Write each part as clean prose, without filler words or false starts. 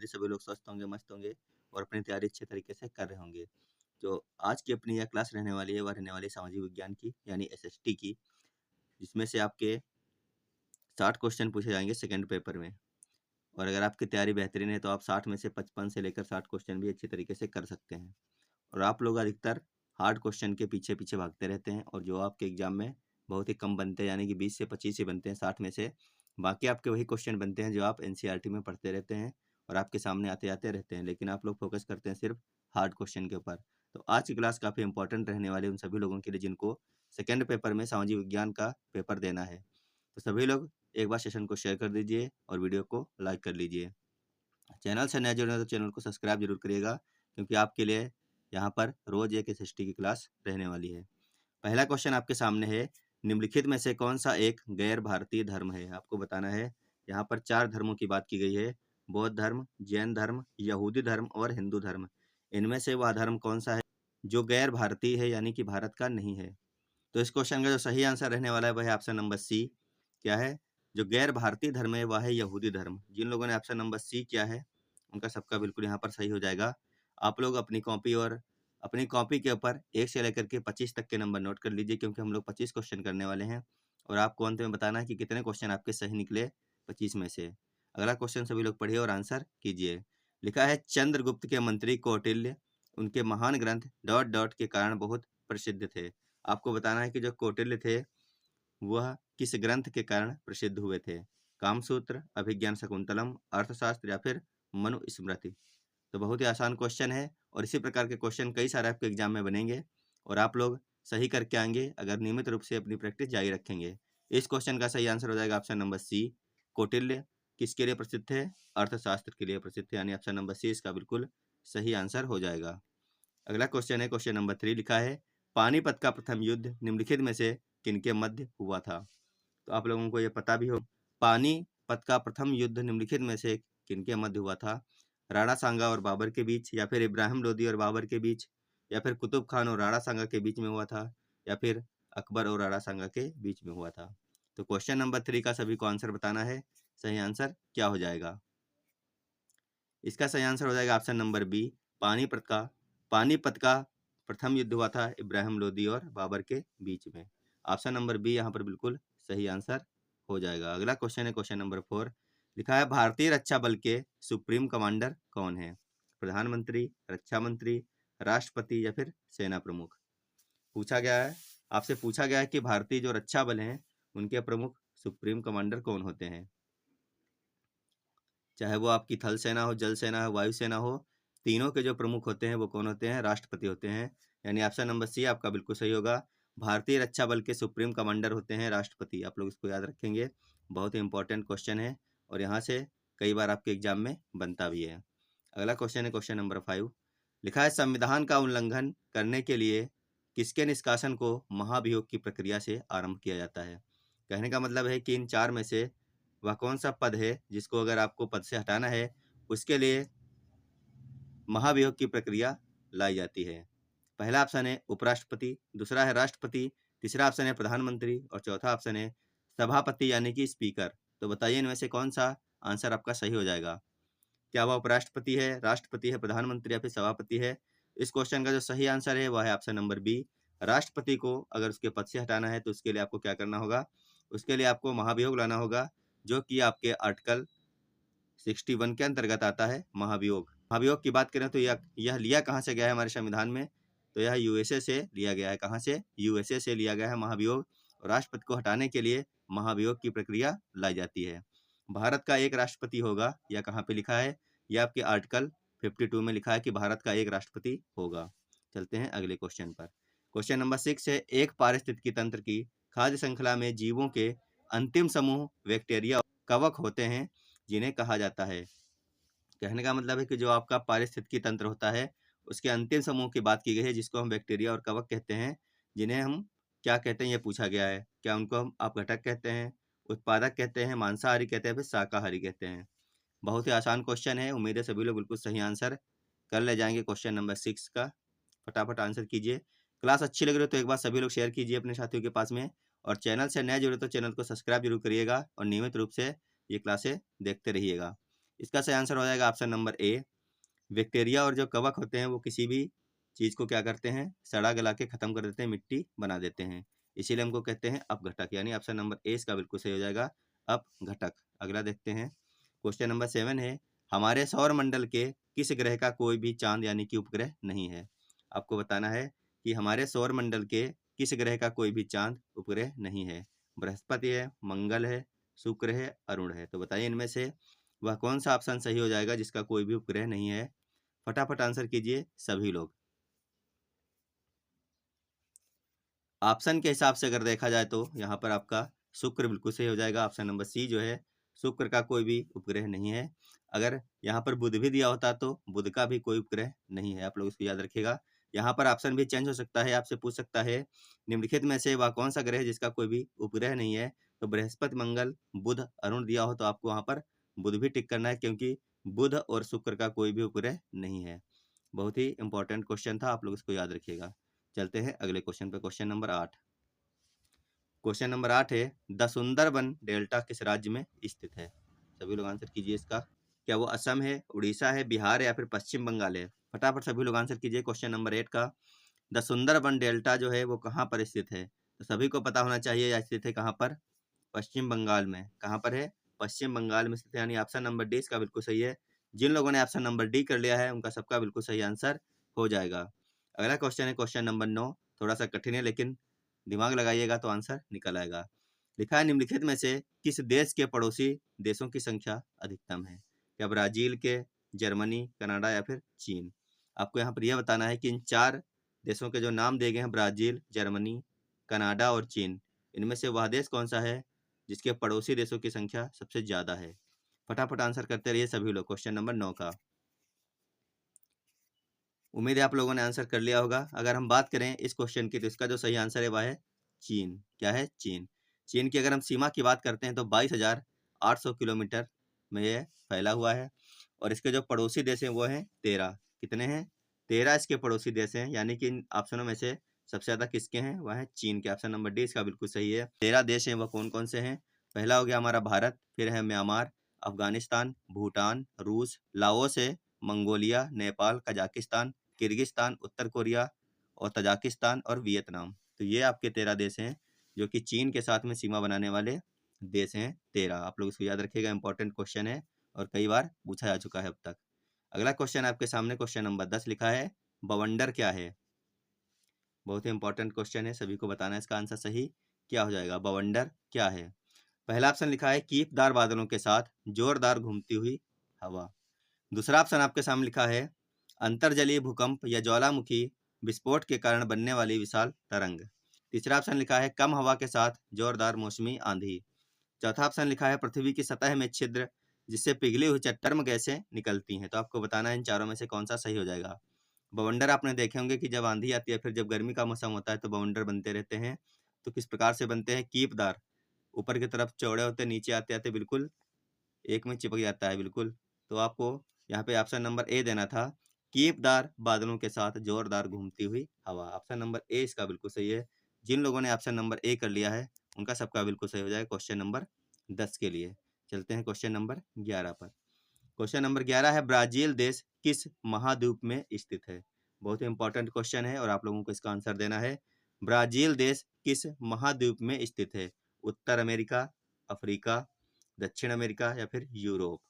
उम्मीद है सभी लोग स्वस्थ होंगे, मस्त होंगे और अपनी तैयारी अच्छे तरीके से कर रहे होंगे। तो आज की अपनी यह क्लास रहने वाली है, वह रहने वाली है सामाजिक विज्ञान की यानी एसएसटी की, जिसमें से आपके 60 क्वेश्चन पूछे जाएँगे सेकंड पेपर में। और अगर आपकी तैयारी बेहतरीन है तो आप 60 में से 55 से लेकर 60 क्वेश्चन भी अच्छी तरीके से कर सकते हैं। और आप लोग अधिकतर हार्ड क्वेश्चन के पीछे-पीछे भागते रहते हैं और जो आपके एग्ज़ाम में बहुत ही कम बनते हैं, यानी कि 20 से 25 ही बनते हैं 60 में से। बाकी आपके वही क्वेश्चन बनते हैं जो आप एनसीईआरटी में पढ़ते रहते हैं और आपके सामने आते-आते रहते हैं, लेकिन आप लोग फ़ोकस करते हैं सिर्फ़ हार्ड क्वेश्चन के ऊपर। तो आज की क्लास काफ़ी इंपॉर्टेंट रहने वाली है उन सभी लोगों के लिए जिनको सेकंड पेपर में सामाजिक विज्ञान का पेपर देना है। तो सभी लोग एक बार सेशन को शेयर कर दीजिए और वीडियो को लाइक कर लीजिए। चैनल से नए जुड़े हैं तो चैनल को सब्सक्राइब जरूर करिएगा, क्योंकि आपके लिए यहाँ पर रोज एक एसएसटी की क्लास रहने वाली है। पहला क्वेश्चन आपके सामने है, निम्नलिखित में से कौन सा एक गैर भारतीय धर्म है? आपको बताना है। यहाँ पर 4 धर्मों की बात की गई है, बौद्ध धर्म, जैन धर्म, यहूदी धर्म और हिंदू धर्म। इनमें से वह धर्म कौन सा है जो गैर भारतीय है, यानी कि भारत का नहीं है? तो इस क्वेश्चन का जो सही आंसर रहने वाला है वह है ऑप्शन नंबर सी। क्या है? जो गैर भारतीय धर्म है वह है यहूदी धर्म। जिन लोगों ने ऑप्शन नंबर सी किया है उनका सबका बिल्कुल यहाँ पर सही हो जाएगा। आप लोग अपनी कॉपी के ऊपर 1 से लेकर के 25 तक के नंबर नोट कर लीजिए, क्योंकि हम लोग 25 क्वेश्चन करने वाले हैं और आपको अंत में बताना है कि कितने क्वेश्चन आपके सही निकले 25 में से। अगला क्वेश्चन सभी लोग पढ़िए और आंसर कीजिए। लिखा है, चंद्रगुप्त के मंत्री कौटिल्य उनके महान ग्रंथ डॉट डॉट के कारण बहुत प्रसिद्ध थे। आपको बताना है कि जो कौटिल्य थे वह किस ग्रंथ के कारण प्रसिद्ध हुए थे? कामसूत्र, अभिज्ञान शकुंतलम, अर्थशास्त्र या फिर मनुस्मृति। तो बहुत ही आसान क्वेश्चन है और इसी प्रकार के क्वेश्चन कई सारे आपके एग्जाम में बनेंगे और आप लोग सही करके आएंगे अगर नियमित रूप से अपनी प्रैक्टिस जारी रखेंगे। इस क्वेश्चन का सही आंसर हो जाएगा ऑप्शन नंबर सी। कौटिल्य किसके लिए प्रसिद्ध थे? अर्थशास्त्र के लिए प्रसिद्ध थे, यानी ऑप्शन नंबर सी इसका बिल्कुल सही आंसर हो जाएगा। अगला क्वेश्चन है क्वेश्चन नंबर 3। लिखा है, पानीपत का प्रथम युद्ध निम्नलिखित में से किनके मध्य हुआ था? तो आप लोगों को ये पता भी हो, पानीपत का प्रथम युद्ध निम्नलिखित में से किनके मध्य हुआ था? राणा सांगा और बाबर के बीच, या फिर इब्राहिम लोदी और बाबर के बीच, या फिर कुतुब खान और राणा सांगा के बीच में हुआ था, या फिर अकबर और राणा सांगा के बीच में हुआ था? तो क्वेश्चन नंबर 3 का सभी को आंसर बताना है। सही आंसर क्या हो जाएगा? इसका सही आंसर हो जाएगा ऑप्शन नंबर बी। पानीपत का प्रथम युद्ध हुआ था इब्राहिम लोदी और बाबर के बीच में। ऑप्शन नंबर बी यहाँ पर बिल्कुल सही आंसर हो जाएगा। अगला क्वेश्चन है क्वेश्चन नंबर 4। लिखा है, भारतीय रक्षा बल के सुप्रीम कमांडर कौन है? प्रधानमंत्री, रक्षा मंत्री, राष्ट्रपति या फिर सेना प्रमुख? आपसे पूछा गया है कि भारतीय जो रक्षा बल हैं उनके प्रमुख सुप्रीम कमांडर कौन होते हैं? चाहे वो आपकी थल सेना हो, जल सेना हो, वायु सेना हो, तीनों के जो प्रमुख होते हैं वो कौन होते हैं? राष्ट्रपति होते हैं। यानी ऑप्शन नंबर सी आपका बिल्कुल सही होगा। भारतीय रक्षा बल के सुप्रीम कमांडर होते हैं राष्ट्रपति। आप लोग इसको याद रखेंगे, बहुत ही इंपॉर्टेंट क्वेश्चन है और यहाँ से कई बार आपके एग्जाम में बनता भी है। अगला क्वेश्चन है क्वेश्चन नंबर 5। लिखा है, संविधान का उल्लंघन करने के लिए किसके निष्कासन को महाभियोग की प्रक्रिया से आरंभ किया जाता है? कहने का मतलब है कि इन 4 में से वह कौन सा पद है जिसको अगर आपको पद से हटाना है उसके लिए महाभियोग की प्रक्रिया लाई जाती है? पहला ऑप्शन है उपराष्ट्रपति, दूसरा है राष्ट्रपति, तीसरा ऑप्शन है प्रधानमंत्री और चौथा ऑप्शन है सभापति यानी कि स्पीकर। तो बताइए इनमें से कौन सा आंसर आपका सही हो जाएगा? क्या वह उपराष्ट्रपति है, राष्ट्रपति है, प्रधानमंत्री या फिर सभापति है? इस क्वेश्चन का जो सही आंसर है वह है ऑप्शन नंबर बी। राष्ट्रपति को अगर उसके पद से हटाना है तो उसके लिए आपको क्या करना होगा? उसके लिए आपको महाभियोग लाना होगा, जो कि आपके आर्टिकल 61 के अंतर्गत आता है महाभियोग। महाभियोग की बात करें तो यह लिया कहाँ से गया है हमारे संविधान में? तो यह यूएसए से लिया गया है। कहाँ से? यूएसए से लिया गया है महाभियोग। और राष्ट्रपति को हटाने के लिए महाभियोग की प्रक्रिया लाई जाती है। भारत का एक राष्ट्रपति होगा, यह कहाँ पे लिखा है? यह आपके आर्टिकल 52 में लिखा है कि भारत का एक राष्ट्रपति होगा। चलते हैं अगले क्वेश्चन पर। क्वेश्चन नंबर 6 है, एक पारिस्थितिकी तंत्र की खाद्य श्रृंखला में जीवों के अंतिम समूह बैक्टीरिया कवक होते हैं जिन्हें कहा जाता है। कहने का मतलब है कि जो आपका पारिस्थितिकी तंत्र होता है उसके अंतिम समूह की बात की गई है, जिसको हम बैक्टीरिया और कवक कहते हैं, जिन्हें हम क्या कहते हैं ये पूछा गया है। क्या उनको हम अपघटक कहते हैं, उत्पादक कहते हैं, मांसाहारी कहते हैं, फिर शाकाहारी कहते हैं? बहुत ही आसान क्वेश्चन है, उम्मीद है सभी लोग बिल्कुल सही आंसर कर ले जाएंगे क्वेश्चन नंबर 6 का। फटाफट आंसर कीजिए। क्लास अच्छी लग रही हो तो एक बार सभी लोग शेयर कीजिए अपने साथियों के पास में, और चैनल से नए जुड़े तो चैनल को सब्सक्राइब जरूर करिएगा और नियमित रूप से ये क्लासें देखते रहिएगा। इसका सही आंसर हो जाएगा ऑप्शन नंबर ए। बैक्टीरिया और जो कवक होते हैं वो किसी भी चीज को क्या करते हैं, सड़ा गला के खत्म कर देते हैं, मिट्टी बना देते हैं, इसीलिए हमको कहते हैं अपघटक, यानी ऑप्शन नंबर ए इसका बिल्कुल सही हो जाएगा, अपघटक। अगला देखते हैं, क्वेश्चन नंबर 7 है, हमारे सौर मंडल के किस ग्रह का कोई भी चांद यानी कि उपग्रह नहीं है। आपको बताना है कि हमारे सौर मंडल के किस ग्रह का कोई भी चांद उपग्रह नहीं है। बृहस्पति है, मंगल है, शुक्र है, अरुण है। तो बताइए इनमें से वह कौन सा ऑप्शन सही हो जाएगा जिसका कोई भी उपग्रह नहीं है। फटाफट आंसर कीजिए सभी लोग। ऑप्शन के हिसाब से अगर देखा जाए तो यहाँ पर आपका शुक्र बिल्कुल सही हो जाएगा, ऑप्शन नंबर सी जो है, शुक्र का कोई भी उपग्रह नहीं है। अगर यहाँ पर बुध भी दिया होता तो बुध का भी कोई उपग्रह नहीं है, आप लोग इसको याद रखिएगा। यहाँ पर ऑप्शन भी चेंज हो सकता है, आपसे पूछ सकता है निम्नलिखित में से वह कौन सा ग्रह है जिसका कोई भी उपग्रह नहीं है। तो बृहस्पति, मंगल, बुध, अरुण दिया हो तो आपको वहाँ पर बुध भी टिक करना है, क्योंकि बुध और शुक्र का कोई भी उपग्रह नहीं है। बहुत ही इंपॉर्टेंट क्वेश्चन था, आप लोग इसको याद रखिएगा। चलते हैं अगले क्वेश्चन पे, क्वेश्चन नंबर 8। क्वेश्चन नंबर 8 है, द सुंदरबन डेल्टा किस राज्य में स्थित है। सभी लोग आंसर कीजिए इसका। क्या वो असम है, उड़ीसा है, बिहार है या फिर पश्चिम बंगाल है। फटाफट सभी लोग आंसर कीजिए क्वेश्चन नंबर 8 का। द सुंदरबन डेल्टा जो है वो कहाँ पर स्थित है। तो सभी को पता होना चाहिए यह स्थित है कहाँ पर, पश्चिम बंगाल में। कहाँ पर है, पश्चिम बंगाल में स्थित है, यानी ऑप्शन नंबर डी इसका बिल्कुल सही है। जिन लोगों ने ऑप्शन नंबर डी कर लिया है उनका सबका बिल्कुल सही आंसर हो जाएगा। अगला क्वेश्चन है क्वेश्चन नंबर 9, थोड़ा सा कठिन है लेकिन दिमाग लगाइएगा तो आंसर निकल आएगा। लिखा है निम्नलिखित में से किस देश के पड़ोसी देशों की संख्या अधिकतम है। क्या ब्राजील के, जर्मनी, कनाडा या फिर चीन। आपको यहाँ पर यह बताना है कि इन 4 देशों के जो नाम दिए गए हैं, ब्राजील, जर्मनी, कनाडा और चीन, इनमें से वह देश कौन सा है जिसके पड़ोसी देशों की संख्या सबसे ज्यादा है। फटाफट आंसर करते रहिए सभी लोग क्वेश्चन नंबर 9 का। उम्मीद है आप लोगों ने आंसर कर लिया होगा। अगर हम बात करें इस क्वेश्चन की तो इसका जो सही आंसर है वह है चीन। क्या है, चीन। चीन की अगर हम सीमा की बात करते हैं तो 22,800 किलोमीटर में यह फैला हुआ है, और इसके जो पड़ोसी देश हैं वो हैं 13। कितने हैं, 13 इसके पड़ोसी देश हैं, यानी कि इन ऑप्शनों में से सबसे ज्यादा किसके हैं, वह है चीन के। ऑप्शन नंबर डी इसका बिल्कुल सही है। 13 देश हैं, वह कौन कौन से हैं। पहला हो गया हमारा भारत, फिर है म्यांमार, अफगानिस्तान, भूटान, रूस, लाओस है, मंगोलिया, नेपाल, कजाकिस्तान, किर्गिस्तान, उत्तर कोरिया और तजाकिस्तान और वियतनाम। तो ये आपके 13 देश हैं जो कि चीन के साथ में सीमा बनाने वाले देश हैं 13। आप लोग इसको याद रखिएगा, इंपॉर्टेंट क्वेश्चन है और कई बार पूछा जा चुका है अब तक। अगला क्वेश्चन आपके सामने क्वेश्चन नंबर 10 लिखा है, बवंडर क्या है। बहुत ही इंपॉर्टेंट क्वेश्चन है, सभी को बताना है इसका आंसर सही क्या हो जाएगा। बवंडर क्या है। पहला ऑप्शन लिखा है कीपदार बादलों के साथ जोरदार घूमती हुई हवा। दूसरा ऑप्शन आपके सामने लिखा है अंतर्जलीय भूकंप या ज्वालामुखी विस्फोट के कारण बनने वाली विशाल तरंग। तीसरा ऑप्शन लिखा है कम हवा के साथ जोरदार मौसमी आंधी। चौथा ऑप्शन लिखा है पृथ्वी की सतह में छिद्र जिससे पिघली हुई चट्टर्म गैसें निकलती हैं। तो आपको बताना है इन चारों में से कौन सा सही हो जाएगा। बवंडर आपने देखे होंगे कि जब आंधी आती है, फिर जब गर्मी का मौसम होता है तो बवंडर बनते रहते हैं। तो किस प्रकार से बनते हैं, कीपदार, ऊपर की तरफ चौड़े होते, नीचे आते आते बिल्कुल एक में चिपक जाता है बिल्कुल। तो आपको यहाँ पे ऑप्शन नंबर ए देना था, कीपदार बादलों के साथ जोरदार घूमती हुई हवा। ऑप्शन नंबर ए इसका बिल्कुल सही है। जिन लोगों ने ऑप्शन नंबर ए कर लिया है उनका सबका बिल्कुल सही हो जाएगा क्वेश्चन नंबर 10 के लिए। चलते हैं क्वेश्चन नंबर 11 पर। क्वेश्चन नंबर 11 है, ब्राजील देश किस महाद्वीप में स्थित है। बहुत ही इंपॉर्टेंट क्वेश्चन है और आप लोगों को इसका आंसर देना है। ब्राजील देश किस महाद्वीप में स्थित है। उत्तर अमेरिका, अफ्रीका, दक्षिण अमेरिका या फिर यूरोप।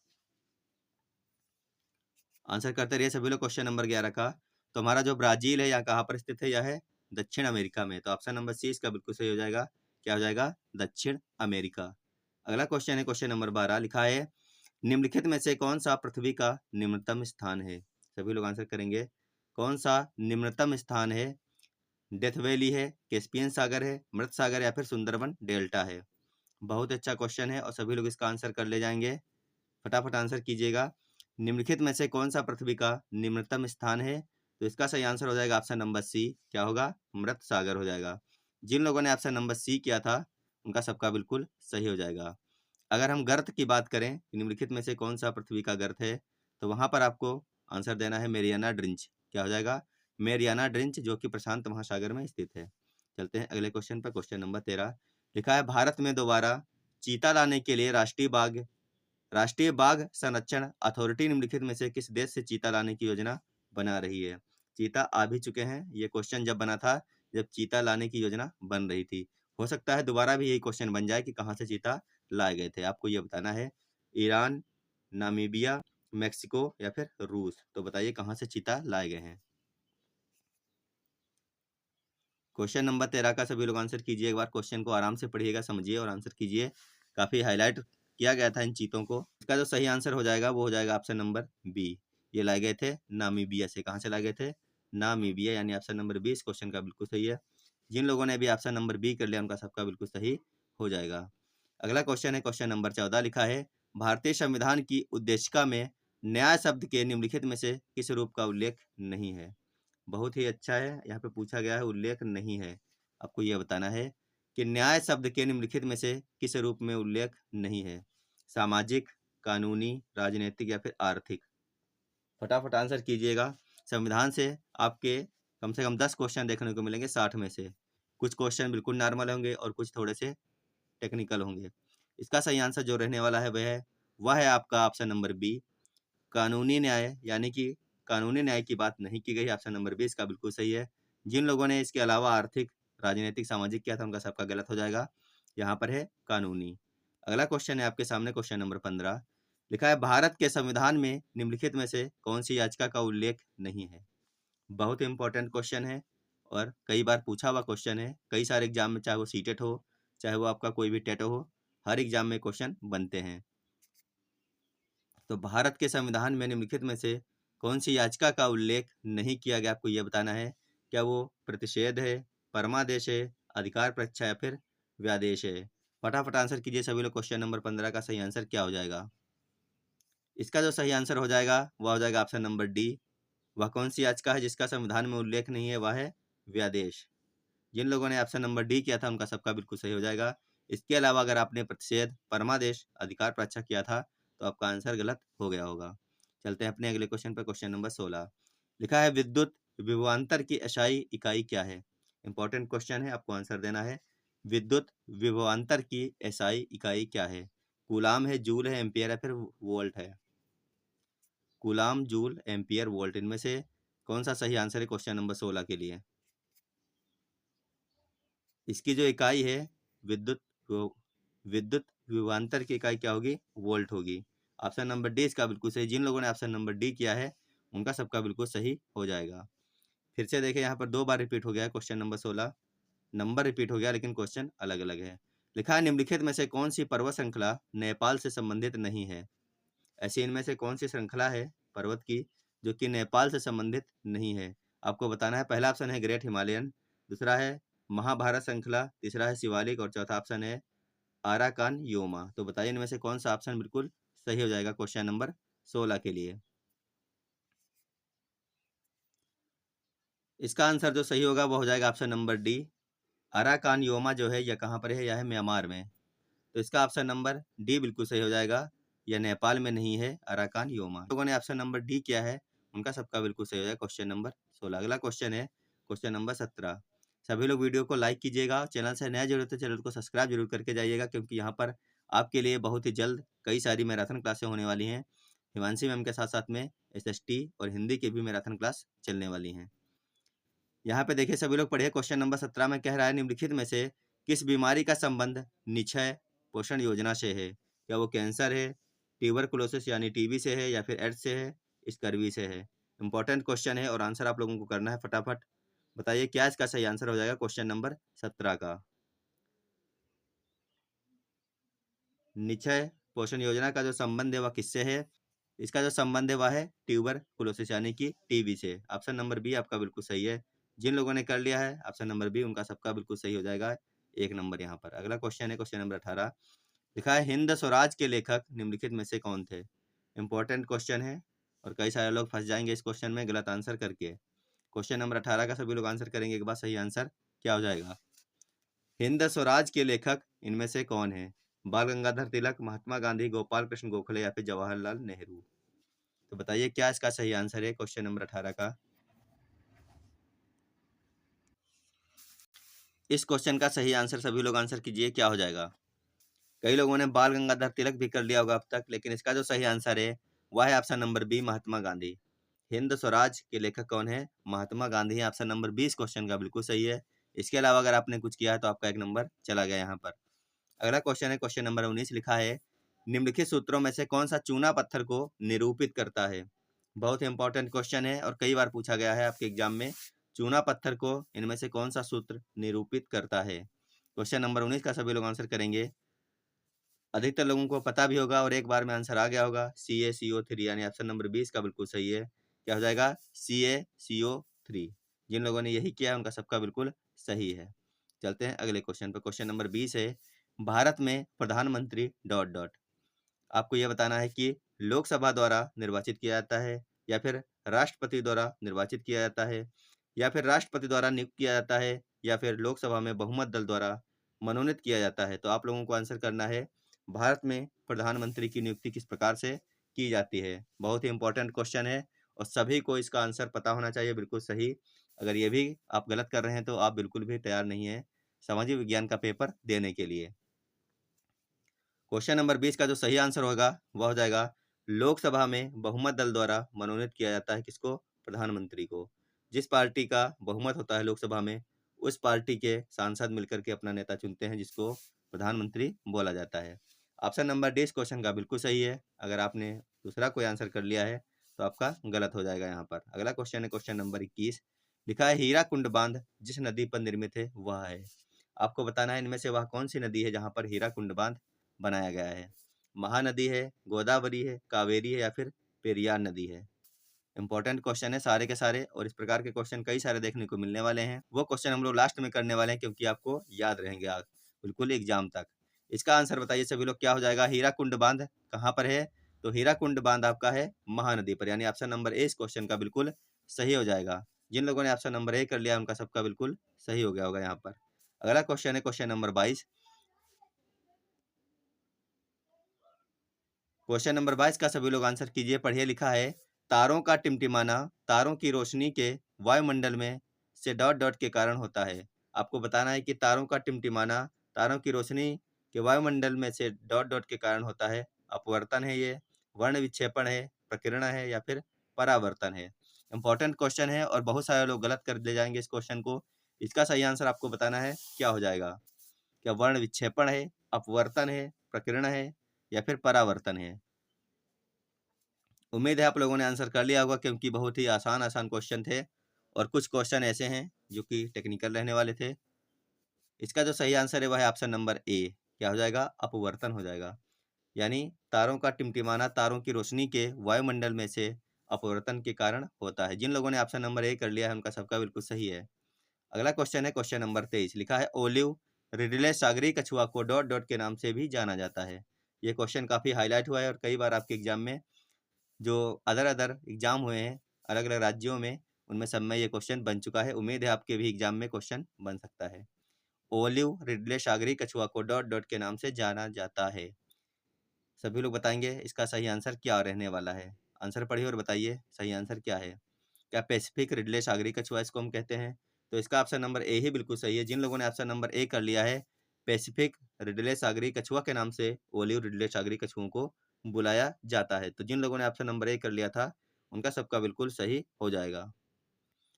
आंसर करते रहिए सभी लोग क्वेश्चन नंबर 11 का। तो हमारा जो ब्राजील है यहाँ कहाँ पर स्थित है, यह है दक्षिण अमेरिका में। तो ऑप्शन नंबर सी इसका बिल्कुल सही हो जाएगा। क्या हो जाएगा, दक्षिण अमेरिका। अगला क्वेश्चन है क्वेश्चन नंबर 12 लिखा है, निम्नलिखित में से कौन सा पृथ्वी का निम्नतम स्थान है। सभी लोग आंसर करेंगे। कौन सा निम्नतम स्थान है, डेथ वैली है, कैस्पियन सागर है, मृत सागर या फिर सुंदरबन डेल्टा है। बहुत अच्छा क्वेश्चन है और सभी लोग इसका आंसर कर ले जाएंगे। फटाफट आंसर कीजिएगा। निम्नलिखित में से कौन सा पृथ्वी का निम्नतम स्थान है। तो इसका सही आंसर हो जाएगा ऑप्शन नंबर सी। क्या होगा, मृत सागर हो जाएगा। जिन लोगों ने ऑप्शन नंबर सी किया था उनका सबका बिल्कुल सही हो जाएगा। अगर हम गर्त की बात करें, निम्नलिखित में से कौन सा पृथ्वी का गर्त है, तो वहां पर आपको आंसर देना है मेरियाना ट्रेंच। क्या हो जाएगा, मेरियाना ट्रेंच, जो कि प्रशांत महासागर में स्थित है। चलते हैं अगले क्वेश्चन पर, क्वेश्चन नंबर 13 लिखा है, भारत में दोबारा चीता लाने के लिए राष्ट्रीय बाघ संरक्षण अथॉरिटी निम्नलिखित में से किस देश से चीता लाने की योजना बना रही है? चीता आ भी चुके हैं। ये क्वेश्चन जब बना था, जब चीता लाने की योजना बन रही थी। हो सकता है दोबारा भी यही क्वेश्चन बन जाए कि कहाँ से चीता लाए गए थे। आपको ये बताना है। ईरान, नामीबिया, मेक्सिको या फिर रूस। तो बताइए कहाँ से चीता लाए गए हैं। क्वेश्चन नंबर 13 का सभी लोग आंसर कीजिए। एक बार क्वेश्चन को आराम से पढ़िएगा, समझिए और आंसर कीजिए। काफी हाईलाइट किया गया था इन चीतों को। इसका जो सही आंसर हो जाएगा वो हो जाएगा ऑप्शन नंबर बी। ये लाए गए थे नामीबिया से। कहाँ से लाए गए थे? नामीबिया, यानी ऑप्शन नंबर बी इस क्वेश्चन का बिल्कुल सही है। जिन लोगों ने भी ऑप्शन नंबर बी कर लिया उनका सबका बिल्कुल सही हो जाएगा। अगला क्वेश्चन है क्वेश्चन नंबर 14। लिखा है भारतीय संविधान की उद्देशिका में न्याय शब्द के निम्नलिखित में से किस रूप का उल्लेख नहीं है? बहुत ही अच्छा है। यहाँ पे पूछा गया है उल्लेख नहीं है। आपको यह बताना है कि न्याय शब्द के निम्नलिखित में से किस रूप में उल्लेख नहीं है? सामाजिक, कानूनी, राजनीतिक या फिर आर्थिक। फटाफट आंसर कीजिएगा। संविधान से आपके कम से कम 10 क्वेश्चन देखने को मिलेंगे 60 में से। कुछ क्वेश्चन बिल्कुल नॉर्मल होंगे और कुछ थोड़े से टेक्निकल होंगे। इसका सही आंसर जो रहने वाला है वह है आपका ऑप्शन नंबर बी, कानूनी न्याय। यानी कि कानूनी न्याय की बात नहीं की गई। ऑप्शन नंबर 20 का बिल्कुल सही है। जिन लोगों ने इसके अलावा आर्थिक, राजनीतिक, सामाजिक किया था उनका सबका गलत हो जाएगा। यहाँ पर है कानूनी। अगला क्वेश्चन है आपके सामने क्वेश्चन नंबर 15। लिखा है भारत के संविधान में निम्नलिखित में से कौन सी याचिका का उल्लेख नहीं है? बहुत इंपॉर्टेंट क्वेश्चन है और कई बार पूछा हुआ क्वेश्चन है। कई सारे एग्जाम में, चाहे वो सीटेट हो, चाहे वो आपका कोई भी टेटो हो, हर एग्जाम में क्वेश्चन बनते हैं। तो भारत के संविधान में निम्नलिखित में से कौन सी याचिका का उल्लेख नहीं किया गया? आपको यह बताना है। क्या वो प्रतिषेध है, परमादेश है, अधिकार परीक्षा या फिर व्यादेश है? फटाफट आंसर कीजिए सभी लोग। क्वेश्चन नंबर 15 का सही आंसर क्या हो जाएगा? इसका जो सही आंसर हो जाएगा वह हो जाएगा ऑप्शन नंबर डी। वह कौन सी याचिका है जिसका संविधान में उल्लेख नहीं है? वह है व्यादेश। जिन लोगों ने ऑप्शन नंबर डी किया था उनका सबका बिल्कुल सही हो जाएगा। इसके अलावा अगर आपने प्रतिषेध, परमादेश, अधिकार परीक्षा किया था तो आपका आंसर गलत हो गया होगा। चलते हैं अपने अगले क्वेश्चन पर। Question number 16। लिखा है विद्युत विभवांतर की एसआई इकाई क्या है? इंपॉर्टेंट क्वेश्चन है, आपको आंसर देना है। विद्युत विभवांतर की एसआई इकाई क्या है? कूलाम है, जूल है, एम्पियर है, फिर वोल्ट है? कूलाम, जूल, एम्पियर, वोल्ट, इनमें से कौन सा सही आंसर है क्वेश्चन नंबर 16 के लिए? इसकी जो इकाई है विद्युत विद्युत विभवांतर की इकाई क्या होगी? वोल्ट होगी। ऑप्शन नंबर डी इसका बिल्कुल सही। जिन लोगों ने ऑप्शन नंबर डी किया है उनका सबका बिल्कुल सही हो जाएगा। फिर से देखें, यहाँ पर 2 बार रिपीट हो गया है क्वेश्चन नंबर 16। नंबर रिपीट हो गया लेकिन क्वेश्चन अलग अलग है। लिखा है निम्नलिखित में से कौन सी पर्वत श्रृंखला नेपाल से संबंधित नहीं है? ऐसी इनमें से कौन सी श्रृंखला है पर्वत की जो कि नेपाल से संबंधित नहीं है? आपको बताना है। पहला ऑप्शन है ग्रेट हिमालयन, दूसरा है महाभारत श्रृंखला, तीसरा है शिवालिक और चौथा ऑप्शन है आराकान योमा। तो बताइए इनमें से कौन सा ऑप्शन बिल्कुल सही हो जाएगा क्वेश्चन नंबर 16 के लिए? इसका आंसर जो सही होगा वो हो जाएगा option number D. Arakan Yoma जो है यह कहाँ पर है? यह है म्यांमार में। तो इसका ऑप्शन नंबर डी बिल्कुल सही हो जाएगा। यह नेपाल में नहीं है अराकान योमा। लोगों ने ऑप्शन नंबर डी किया है उनका सबका बिल्कुल सही हो जाएगा क्वेश्चन नंबर 16। अगला क्वेश्चन है क्वेश्चन नंबर 17। सभी लोग वीडियो को लाइक कीजिएगा। चैनल से नया जुड़े तो चैनल को सब्सक्राइब जरूर करके जाइएगा, क्योंकि यहाँ पर आपके लिए बहुत ही जल्द कई सारी मैराथन क्लासें होने वाली हैं। हिमांशी मैम के साथ साथ में एसएसटी और हिंदी की भी मैराथन क्लास चलने वाली हैं। यहाँ पे देखिए सभी लोग पढ़िए। क्वेश्चन नंबर 17 में कह रहा है निम्नलिखित में से किस बीमारी का संबंध निक्षय पोषण योजना से है? क्या वो कैंसर है, ट्यूबरकुलोसिस यानी टीबी से है, या फिर एड्स से है, स्कर्वी से है? इंपॉर्टेंट क्वेश्चन है और आंसर आप लोगों को करना है। फटाफट बताइए क्या इसका सही आंसर हो जाएगा क्वेश्चन नंबर 17 का? निक्षय पोषण योजना का जो संबंध है वह किससे है? इसका जो संबंध है वह है ट्यूबरकुलोसिस यानी कि टीबी से। ऑप्शन नंबर बी आपका बिल्कुल सही है। जिन लोगों ने कर लिया है ऑप्शन नंबर बी उनका सबका बिल्कुल सही हो जाएगा। 1 नंबर यहाँ पर। अगला क्वेश्चन है क्वेश्चन नंबर 18। लिखा है हिंद स्वराज के लेखक निम्नलिखित में से कौन थे? इंपॉर्टेंट क्वेश्चन है और कई सारे लोग फंस जाएंगे इस क्वेश्चन में गलत आंसर करके। क्वेश्चन नंबर 18 का सभी लोग आंसर करेंगे एक बार। सही आंसर क्या हो जाएगा? हिंद स्वराज के लेखक इनमें से कौन है? बाल गंगाधर तिलक, महात्मा गांधी, गोपाल कृष्ण गोखले या फिर जवाहरलाल नेहरू? तो बताइए क्या इसका सही आंसर है क्वेश्चन नंबर 18 का? इस क्वेश्चन का सही आंसर सभी लोग आंसर कीजिए, क्या हो जाएगा? कई लोगों ने बाल गंगाधर तिलक भी कर लिया होगा अब तक, लेकिन इसका जो सही आंसर है वह है option number B, Mahatma Gandhi. Hind Swaraj के लेखक कौन है? महात्मा गांधी है। ऑप्शन नंबर 20 क्वेश्चन का बिल्कुल सही है। इसके अलावा अगर आपने कुछ किया है तो आपका 1 नंबर चला गया यहाँ पर। अगला क्वेश्चन है क्वेश्चन नंबर 19, लिखा है निम्नलिखित सूत्रों में से कौन सा चूना पत्थर को निरूपित करता है? बहुत ही इंपॉर्टेंट क्वेश्चन है और कई बार पूछा गया है आपके एग्जाम में। चूना पत्थर को इनमें से कौन सा सूत्र निरूपित करता है? क्वेश्चन नंबर 19 का सभी लोग आंसर करेंगे। अधिकतर लोगों को पता भी होगा और एक बार में आंसर आ गया होगा। CaCO3, यानी ऑप्शन नंबर 20 का बिल्कुल सही है। क्या हो जाएगा? CaCO3। जिन लोगों ने यही किया है उनका सबका बिल्कुल सही है। चलते हैं अगले क्वेश्चन पर। क्वेश्चन नंबर 20 है, भारत में प्रधानमंत्री डॉट डॉट। आपको यह बताना है कि लोकसभा द्वारा निर्वाचित किया जाता है, या फिर राष्ट्रपति द्वारा निर्वाचित किया जाता है, या फिर राष्ट्रपति द्वारा नियुक्त किया जाता है, या फिर लोकसभा में बहुमत दल द्वारा मनोनीत किया जाता है। तो आप लोगों को आंसर करना है, भारत में प्रधानमंत्री की नियुक्ति किस प्रकार से की जाती है। बहुत ही इंपॉर्टेंट क्वेश्चन है और सभी को इसका आंसर पता होना चाहिए बिल्कुल सही। अगर ये भी आप गलत कर रहे हैं तो आप बिल्कुल भी तैयार नहीं है सामाजिक विज्ञान का पेपर देने के लिए। क्वेश्चन नंबर 20 का जो सही आंसर होगा वह हो जाएगा, लोकसभा में बहुमत दल द्वारा मनोनीत किया जाता है किसको? प्रधानमंत्री को। जिस पार्टी का बहुमत होता है लोकसभा में, उस पार्टी के सांसद मिलकर के अपना नेता चुनते हैं, जिसको प्रधानमंत्री बोला जाता है। ऑप्शन नंबर डी इस क्वेश्चन का बिल्कुल सही है। अगर आपने दूसरा कोई आंसर कर लिया है तो आपका गलत हो जाएगा यहाँ पर। अगला क्वेश्चन है क्वेश्चन नंबर 21, लिखा है हीरा कुंड बांध जिस नदी पर निर्मित है वह है। आपको बताना है इनमें से वह कौन सी नदी है जहाँ पर हीरा कुंड बांध बनाया गया है। महानदी है, गोदावरी है, कावेरी है, या फिर पेरियार नदी है। इंपॉर्टेंट क्वेश्चन है सारे के सारे, और इस प्रकार के क्वेश्चन कई सारे देखने को मिलने वाले हैं। वो क्वेश्चन हम लोग लास्ट में करने वाले हैं क्योंकि आपको याद रहेंगे बिल्कुल एग्जाम तक। इसका आंसर बताइए सभी लोग, क्या हो जाएगा? हीरा कुंड बांध कहाँ पर है? तो हीरा कुंड बांध आपका है महानदी पर, यानी ऑप्शन नंबर ए इस क्वेश्चन का बिल्कुल सही हो जाएगा। जिन लोगों ने ऑप्शन नंबर ए कर लिया उनका सबका बिल्कुल सही हो गया होगा यहाँ पर। अगला क्वेश्चन है क्वेश्चन नंबर 22। क्वेश्चन नंबर 22 का सभी लोग आंसर कीजिए, पढ़िए। लिखा है, तारों का टिमटिमाना तारों की रोशनी के वायुमंडल में से डॉट डॉट के कारण होता है। आपको बताना है कि तारों का टिमटिमाना तारों की रोशनी के वायुमंडल में से डॉट डॉट के कारण होता है। अपवर्तन है ये, वर्ण विक्षेपण है, प्रकीर्ण है, या फिर परावर्तन है। इंपॉर्टेंट क्वेश्चन है और बहुत सारे लोग गलत कर ले जाएंगे इस क्वेश्चन को। इसका सही आंसर आपको बताना है क्या हो जाएगा। क्या वर्ण विक्षेपण है, अपवर्तन है, प्रकीर्ण है, या फिर परावर्तन है? उम्मीद है आप लोगों ने आंसर कर लिया होगा क्योंकि बहुत ही आसान आसान क्वेश्चन थे और कुछ क्वेश्चन ऐसे हैं जो कि टेक्निकल रहने वाले थे। इसका जो सही आंसर है वह है ऑप्शन नंबर ए। क्या हो जाएगा? अपवर्तन हो जाएगा। यानी तारों का टिमटिमाना तारों की रोशनी के वायुमंडल में से अपवर्तन के कारण होता है। जिन लोगों ने ऑप्शन नंबर ए कर लिया है उनका सबका बिल्कुल सही है। अगला क्वेश्चन है क्वेश्चन नंबर 23। लिखा है, ओलिव रिडले सागरी कछुआ को डॉट डॉट के नाम से भी जाना जाता है। ये क्वेश्चन काफी हाईलाइट हुआ है और कई बार आपके एग्जाम में जो अदर अदर एग्जाम हुए हैं अलग अलग राज्यों में, उनमें सब में ये क्वेश्चन बन चुका है। उम्मीद है आपके भी एग्जाम में क्वेश्चन बन सकता है। ओलिव रिडले सागरी कछुआ को डॉट डॉट के नाम से जाना जाता है। सभी लोग बताएंगे इसका सही आंसर क्या रहने वाला है। आंसर पढ़िए और बताइए सही आंसर क्या है। क्या पैसिफिक रिडले सागरी कछुआ इसको हम कहते हैं? तो इसका ऑप्शन नंबर ए ही बिल्कुल सही है। जिन लोगों ने ऑप्शन नंबर ए कर लिया है, पैसिफिक रिडले सागरी कछुआ के नाम से ओलिव रिडले सागरी कछुओं को बुलाया जाता है। तो जिन लोगों ने ऑप्शन नंबर ए कर लिया था उनका सबका बिल्कुल सही हो जाएगा।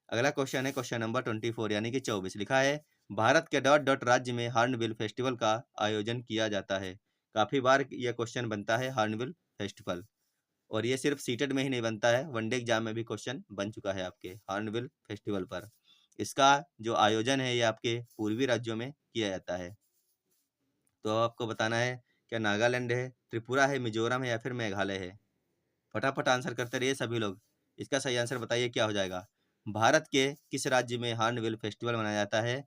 अगला क्वेश्चन है क्वेश्चन नंबर 24 यानी कि 24। लिखा है, भारत के डॉट डॉट राज्य में हॉर्नबिल फेस्टिवल का आयोजन किया जाता है। काफी बार यह क्वेश्चन बनता है हॉर्नबिल फेस्टिवल, और ये सिर्फ सीटेड में ही नहीं बनता है, वनडे एग्जाम में भी क्वेश्चन बन चुका है आपके हॉर्नबिल फेस्टिवल पर। इसका जो आयोजन है ये आपके पूर्वी राज्यों में किया जाता है। तो आपको बताना है, क्या नागालैंड है, त्रिपुरा है, मिजोरम है, या फिर मेघालय है? फटाफट आंसर करते रहिए सभी लोग। इसका सही आंसर बताइए क्या हो जाएगा। भारत के किस राज्य में हॉर्नबिल फेस्टिवल मनाया जाता है?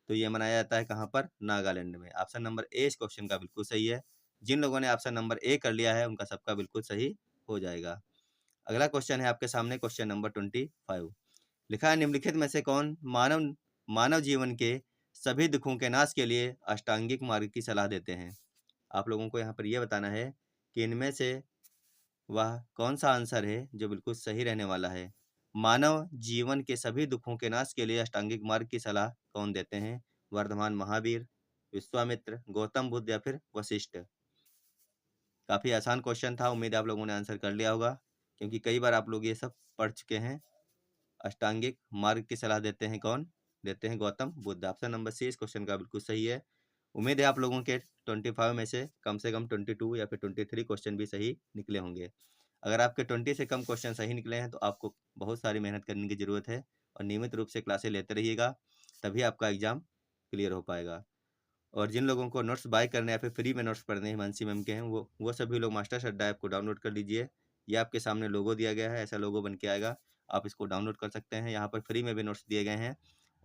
तो ये मनाया जाता है कहाँ पर? नागालैंड में। ऑप्शन नंबर ए इस क्वेश्चन का बिल्कुल सही है। जिन लोगों ने ऑप्शन नंबर ए कर लिया है उनका सबका बिल्कुल सही हो जाएगा। अगला क्वेश्चन है आपके सामने क्वेश्चन नंबर 25। लिखा है, निम्नलिखित में से कौन मानव मानव जीवन के सभी दुखों के नाश के लिए अष्टांगिक मार्ग की सलाह देते हैं? आप लोगों को यहाँ पर यह बताना है कि इनमें से वह कौन सा आंसर है जो बिल्कुल सही रहने वाला है। मानव जीवन के सभी दुखों के नाश के लिए अष्टांगिक मार्ग की सलाह कौन देते हैं? वर्धमान महावीर, विश्वामित्र, गौतम बुद्ध या फिर वशिष्ठ? काफ़ी आसान क्वेश्चन था, उम्मीद है आप लोगों ने आंसर कर लिया होगा, क्योंकि कई बार आप लोग ये सब पढ़ चुके हैं। अष्टांगिक मार्ग की सलाह देते हैं कौन? देते हैं Gautam Buddha. Option number C इस क्वेश्चन का बिल्कुल सही है। उम्मीद है आप लोगों के 25 में से कम 22 या फिर 23 क्वेश्चन भी सही निकले होंगे। अगर आपके 20 से कम क्वेश्चन सही निकले हैं तो आपको बहुत सारी मेहनत करने की ज़रूरत है और नियमित रूप से क्लासेस लेते रहिएगा, तभी आपका एग्ज़ाम क्लियर हो पाएगा। और जिन लोगों को नोट्स बाय करने या फिर फ्री में नोट्स पढ़ने हिमांशी मैम के हैं, वो सभी लोग मास्टर्स अड्डा ऐप को डाउनलोड कर लीजिए। ये आपके सामने लोगो दिया गया है, ऐसा लोगो बन के आएगा, आप इसको डाउनलोड कर सकते हैं। यहाँ पर फ्री में भी नोट्स दिए गए हैं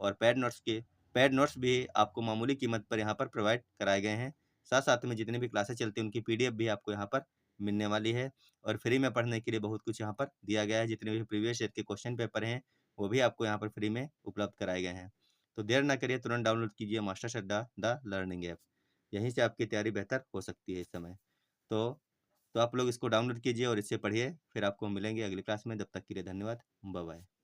और पेड नोट्स भी आपको मामूली कीमत पर यहाँ पर प्रोवाइड कराए गए हैं। साथ-साथ में जितनी भी क्लासेस चलती हैं उनकी पीडीएफ भी आपको यहाँ पर मिलने वाली है और फ्री में पढ़ने के लिए बहुत कुछ यहाँ पर दिया गया है। जितने भी प्रीवियस ईयर के क्वेश्चन पेपर हैं, वो भी आपको यहाँ पर फ्री में उपलब्ध कराए गए हैं। तो देर ना करिए, तुरंत डाउनलोड कीजिए मास्टर्स अड्डा द लर्निंग ऐप। यहीं से आपकी तैयारी बेहतर हो सकती है इस समय। तो आप लोग इसको डाउनलोड कीजिए और इससे पढ़िए। फिर आपको मिलेंगे अगली क्लास में। तब तक के लिए धन्यवाद। Bye bye.